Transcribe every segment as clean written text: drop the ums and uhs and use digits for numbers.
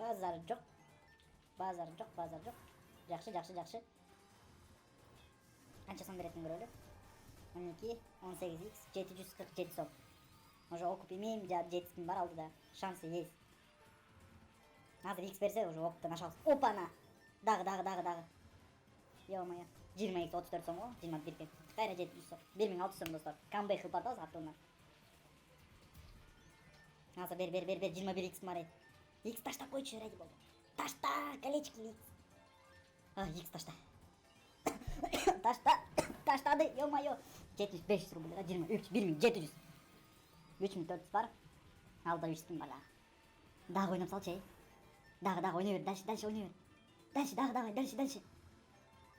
Базар жок. Базар жок, базар жок. Жакшы, жакшы, жакшы. Канча сом беретин көрөлү. 12, 18x, 747 сом. Уже окуп имеем, жеткизгим бар алдыда. Шансы есть. Азыр x берсе уже окуптан ашабыз. Опана! Дагы. Ё-моё. 20x 34 сом го, 21 кайра 700 сом. 1600 сом достор. Камбэк кылып атабыз артынан. Азыр бер 21x бар. X таштап койчу, ради бога. Ташта, колечки X. X ташта. Таштады, ё-моё. 7500 рубль, 23, 1700. 3400 бар. Алда 300 бар. Дагы ойноп салчы. Дагы ойнай бер, дальше ойнай бер. Дальше, дальше.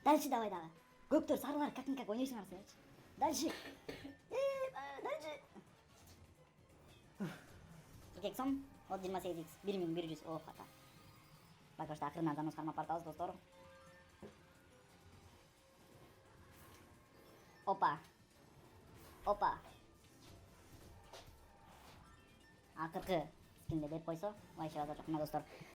Дальше давай. Көктөр, сарылар, как-никак ойнойсуңар сен. Дальше. Дальше. 42 сом, от 28x, 1100, о, хата. Пока что акырынан занос кармап бартабыз, достор. Опа. Акыркы скинде берип койсо, вайшабазар жок, достор.